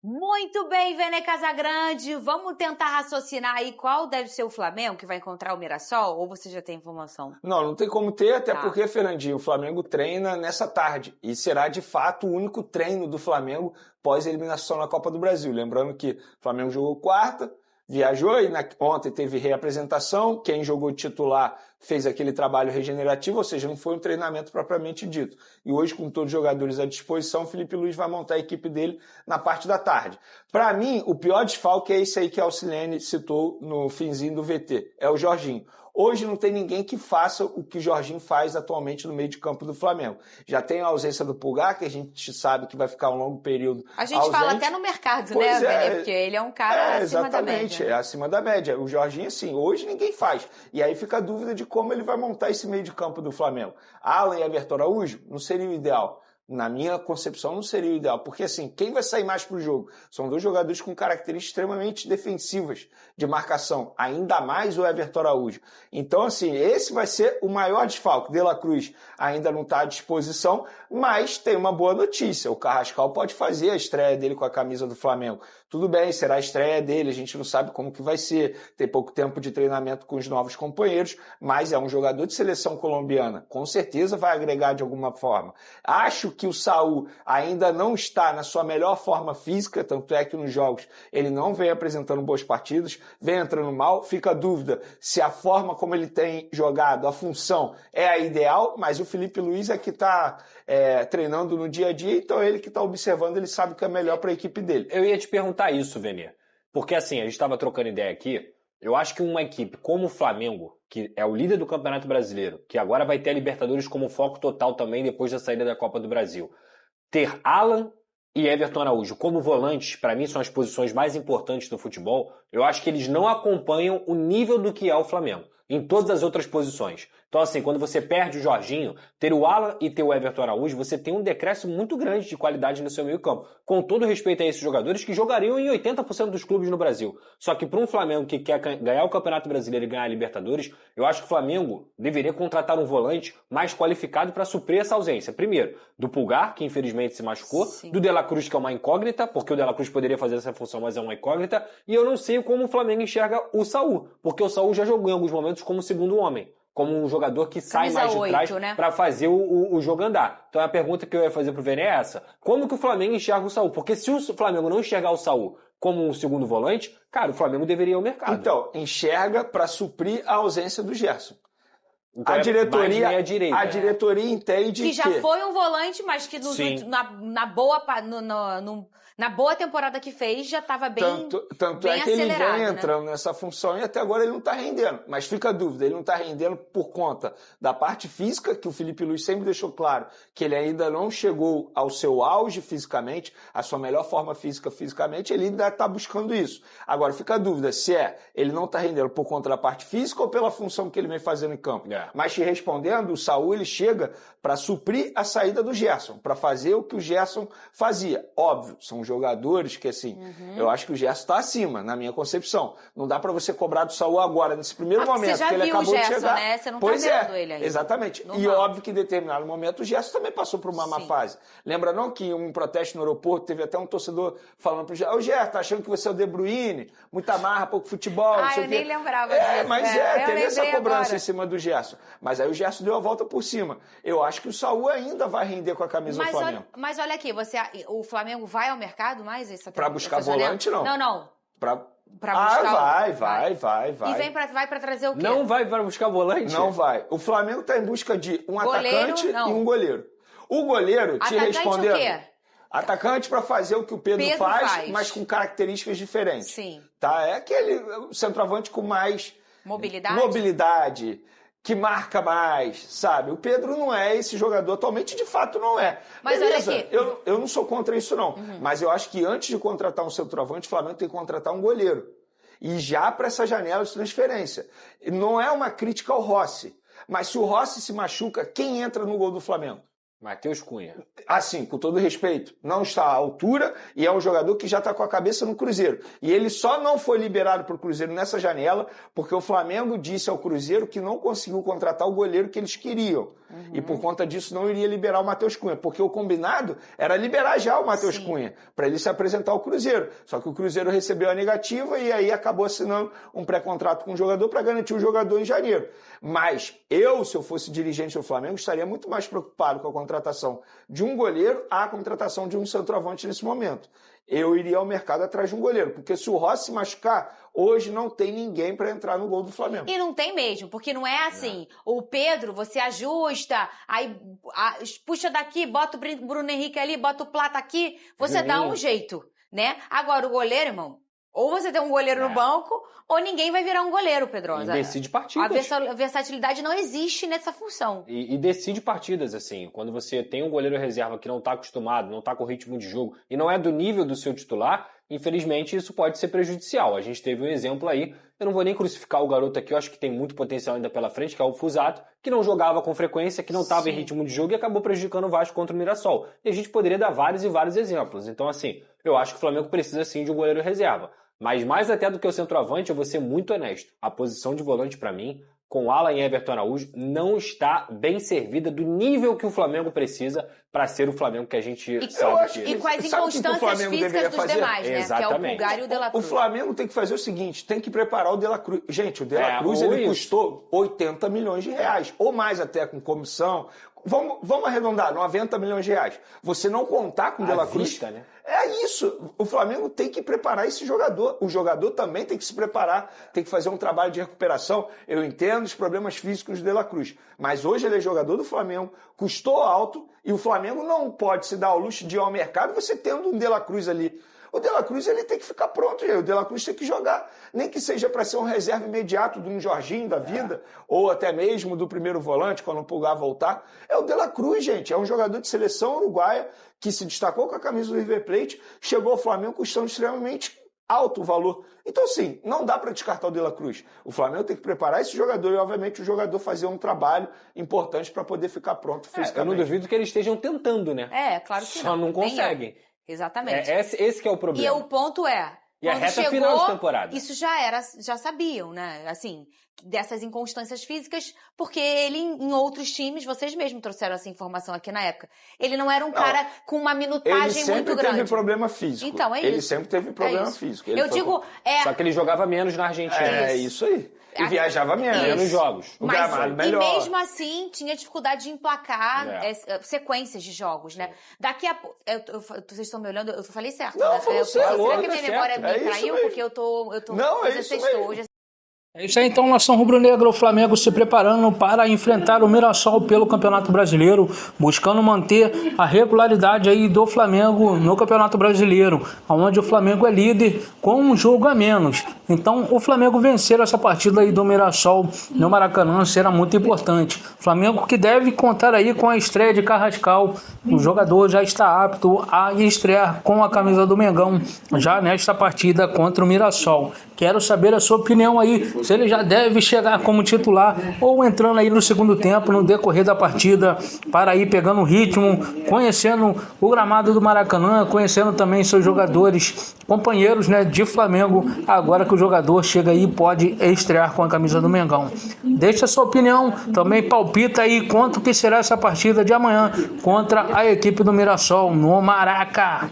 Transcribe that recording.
Muito bem, Vene Casagrande. Vamos tentar raciocinar aí qual deve ser o Flamengo que vai encontrar o Mirassol? Ou você já tem informação? Não tem como ter, até Tá. porque, Fernandinho, o Flamengo treina nessa tarde. E será, de fato, o único treino do Flamengo pós-eliminação na Copa do Brasil. Lembrando que o Flamengo jogou quarta, viajou e ontem teve reapresentação. Quem jogou titular fez aquele trabalho regenerativo, ou seja, não foi um treinamento propriamente dito. E hoje, com todos os jogadores à disposição, o Felipe Luiz vai montar a equipe dele na parte da tarde. Para mim, o pior desfalque é esse aí que a Alcilene citou no finzinho do VT, é o Jorginho. Hoje não tem ninguém que faça o que o Jorginho faz atualmente no meio de campo do Flamengo. Já tem a ausência do Pulgar, que a gente sabe que vai ficar um longo período A gente ausente. fala até no mercado, Pois né, Vene? Porque ele é um cara acima da média. Exatamente, é acima da média. O Jorginho, assim, hoje ninguém faz. E aí fica a dúvida de como ele vai montar esse meio de campo do Flamengo. Alan e Everton Araújo não seria o ideal. Na minha concepção, não seria o ideal. Porque, assim, quem vai sair mais pro jogo? São dois jogadores com características extremamente defensivas de marcação. Ainda mais o Everton Araújo. Então, assim, esse vai ser o maior desfalque. De La Cruz ainda não está à disposição, mas tem uma boa notícia. O Carrascal pode fazer a estreia dele com a camisa do Flamengo. Tudo bem, será a estreia dele, a gente não sabe como que vai ser. Tem pouco tempo de treinamento com os novos companheiros, mas é um jogador de seleção colombiana. Com certeza vai agregar de alguma forma. Acho que o Saul ainda não está na sua melhor forma física, tanto é que nos jogos ele não vem apresentando boas partidas, vem entrando mal, fica a dúvida se a forma como ele tem jogado, a função é a ideal, mas o Felipe Luiz é que está treinando no dia a dia, então ele que está observando, ele sabe o que é melhor para a equipe dele. Eu ia te perguntar isso, Vene, porque assim, a gente estava trocando ideia aqui, eu acho que uma equipe como o Flamengo, que é o líder do Campeonato Brasileiro, que agora vai ter a Libertadores como foco total também depois da saída da Copa do Brasil, ter Alan e Everton Araújo como volantes, para mim são as posições mais importantes do futebol, eu acho que eles não acompanham o nível do que é o Flamengo, em todas as outras posições. Então assim, quando você perde o Jorginho, ter o Alan e ter o Everton Araújo, você tem um decréscimo muito grande de qualidade no seu meio campo. Com todo respeito a esses jogadores que jogariam em 80% dos clubes no Brasil. Só que para um Flamengo que quer ganhar o Campeonato Brasileiro e ganhar a Libertadores, eu acho que o Flamengo deveria contratar um volante mais qualificado para suprir essa ausência. Primeiro, do Pulgar, que infelizmente se machucou, Sim. do De La Cruz, que é uma incógnita, porque o De La Cruz poderia fazer essa função, mas é uma incógnita, e eu não sei como o Flamengo enxerga o Saul, porque o Saul já jogou em alguns momentos como segundo homem, como um jogador que sai Camisa mais de 8, trás né? para fazer o jogo andar. Então a pergunta que eu ia fazer pro Vene é essa: como que o Flamengo enxerga o Saul? Porque se o Flamengo não enxergar o Saul como um segundo volante, cara, o Flamengo deveria ir ao mercado. Então, enxerga para suprir a ausência do Gerson. Então a é diretoria, mais meia-direita. a diretoria entende Que já foi um volante, mas que Sim. na boa temporada que fez, já estava bem Tanto bem é que ele acelerado, vem né? entrando nessa função e até agora ele não está rendendo. Mas fica a dúvida, ele não está rendendo por conta da parte física, que o Felipe Luiz sempre deixou claro que ele ainda não chegou ao seu auge fisicamente, a sua melhor forma fisicamente, ele ainda está buscando isso. Agora fica a dúvida se ele não está rendendo por conta da parte física ou pela função que ele vem fazendo em campo. Mas te respondendo, o Saul ele chega para suprir a saída do Gerson, para fazer o que o Gerson fazia. Óbvio, são jogadores que assim, eu acho que o Gerson está acima, na minha concepção. Não dá para você cobrar do Saul agora, nesse primeiro momento você já que ele viu acabou o Gerson, de chegar. né? Você não Pois tá vendo ele ainda. Exatamente. Normal. E óbvio que em determinado momento o Gerson também passou por uma má fase. Lembra não que um protesto no aeroporto, teve até um torcedor falando pro Gerson, ô Gerson, tá achando que você é o De Bruyne? Muita marra, pouco futebol, não sei eu o quê. nem lembrava disso. Mas eu teve essa lembrei cobrança agora. em cima do Gerson. Mas aí o Gerson deu a volta por cima. Eu acho que o Saul ainda vai render com a camisa do Flamengo. Mas olha aqui, o Flamengo vai ao mercado mais essa Pra buscar essa janela? volante, não. Não. Pra buscar vai. E vai pra trazer o quê? Não vai para buscar volante? Não vai. O Flamengo tá em busca de um atacante e um goleiro. O goleiro, te Atacante respondendo... o quê? Atacante para fazer o que o Pedro faz, mas com características diferentes. Sim. Tá? É aquele centroavante com mais... Mobilidade, que marca mais, sabe? O Pedro não é esse jogador atualmente, de fato não é. Mas beleza, olha aqui. eu não sou contra isso não, mas eu acho que antes de contratar um centroavante, o Flamengo tem que contratar um goleiro. E já para essa janela de transferência. Não é uma crítica ao Rossi, mas se o Rossi se machuca, quem entra no gol do Flamengo? Matheus Cunha. Assim, com todo respeito, não está à altura e é um jogador que já está com a cabeça no Cruzeiro. E ele só não foi liberado para o Cruzeiro nessa janela porque o Flamengo disse ao Cruzeiro que não conseguiu contratar o goleiro que eles queriam. E por conta disso não iria liberar o Matheus Cunha, porque o combinado era liberar já o Matheus Cunha, para ele se apresentar ao Cruzeiro. Só que o Cruzeiro recebeu a negativa e aí acabou assinando um pré-contrato com o jogador para garantir o jogador em janeiro. Mas eu, se eu fosse dirigente do Flamengo, estaria muito mais preocupado com a contratação de um goleiro à contratação de um centroavante nesse momento. Eu iria ao mercado atrás de um goleiro, porque se o Rossi se machucar, hoje não tem ninguém para entrar no gol do Flamengo. E não tem mesmo, porque não é assim, o Pedro, você ajusta, aí puxa daqui, bota o Bruno Henrique ali, bota o Plata aqui, você dá um jeito, né? Agora, o goleiro, irmão, ou você tem um goleiro no banco, ou ninguém vai virar um goleiro, Pedrosa. E decide partidas. A versatilidade não existe nessa função. E decide partidas, assim. Quando você tem um goleiro reserva que não tá acostumado, não tá com ritmo de jogo, e não é do nível do seu titular, infelizmente isso pode ser prejudicial. A gente teve um exemplo aí, eu não vou nem crucificar o garoto aqui, eu acho que tem muito potencial ainda pela frente, que é o Fusato, que não jogava com frequência, que não estava em ritmo de jogo e acabou prejudicando o Vasco contra o Mirassol. E a gente poderia dar vários e vários exemplos. Então, assim, eu acho que o Flamengo precisa sim de um goleiro reserva. Mas mais até do que o centroavante, eu vou ser muito honesto. A posição de volante, para mim, com Alan e Everton Araújo, não está bem servida do nível que o Flamengo precisa para ser o Flamengo que a gente sabe que é. E com as inconstâncias físicas dos demais, né? Exatamente. Que é o Pulgar e o De La Cruz. O Flamengo tem que fazer o seguinte, tem que preparar o De La Cruz. Gente, o De La Cruz ele custou 80 milhões de reais, ou mais até com comissão. Vamos arredondar, 90 milhões de reais. Você não contar com o De La Cruz... Vista, né? É isso. O Flamengo tem que preparar esse jogador. O jogador também tem que se preparar, tem que fazer um trabalho de recuperação. Eu entendo os problemas físicos do De La Cruz, mas hoje ele é jogador do Flamengo, custou alto, e o Flamengo não pode se dar ao luxo de ir ao mercado você tendo um De La Cruz ali. O De La Cruz ele tem que ficar pronto, o De La Cruz tem que jogar, nem que seja para ser um reserva imediato de um Jorginho da vida, ou até mesmo do primeiro volante, quando o Pulgar voltar. É o De La Cruz, gente, é um jogador de seleção uruguaia que se destacou com a camisa do River Plate, chegou ao Flamengo custando extremamente alto o valor. Então, assim, não dá para descartar o De La Cruz. O Flamengo tem que preparar esse jogador e, obviamente, o jogador fazer um trabalho importante para poder ficar pronto fisicamente. Eu não duvido que eles estejam tentando, né? Claro que Só não conseguem. Exatamente. Esse que é o problema. E o ponto é... E a reta final de temporada. Isso já sabiam, né? Assim, dessas inconstâncias físicas, porque ele, em outros times, vocês mesmos trouxeram essa informação aqui na época. Ele não era um cara com uma minutagem muito grande. Ele sempre teve problema físico. Então, é isso. Ele sempre teve problema físico. Só que ele jogava menos na Argentina. É isso aí. E viajava menos jogos. O gramado melhor. E mesmo assim, tinha dificuldade de emplacar sequências de jogos, né? Daqui a pouco... Vocês estão me olhando? Eu falei certo, não, né? Falou certo. Será que minha memória me traiu? Porque eu tô não, é isso mesmo. Hoje. É isso aí, então, nação rubro-negra, o Flamengo se preparando para enfrentar o Mirassol pelo Campeonato Brasileiro, buscando manter a regularidade aí do Flamengo no Campeonato Brasileiro, onde o Flamengo é líder com um jogo a menos. Então, o Flamengo vencer essa partida aí do Mirassol no Maracanã será muito importante. Flamengo que deve contar aí com a estreia de Carrascal. O jogador já está apto a estrear com a camisa do Mengão já nesta partida contra o Mirassol. Quero saber a sua opinião aí, se ele já deve chegar como titular ou entrando aí no segundo tempo, no decorrer da partida, para ir pegando o ritmo, conhecendo o gramado do Maracanã, conhecendo também seus jogadores, companheiros, né, de Flamengo, agora que o jogador chega aí e pode estrear com a camisa do Mengão. Deixa a sua opinião, também palpita aí quanto que será essa partida de amanhã contra a equipe do Mirassol no Maraca.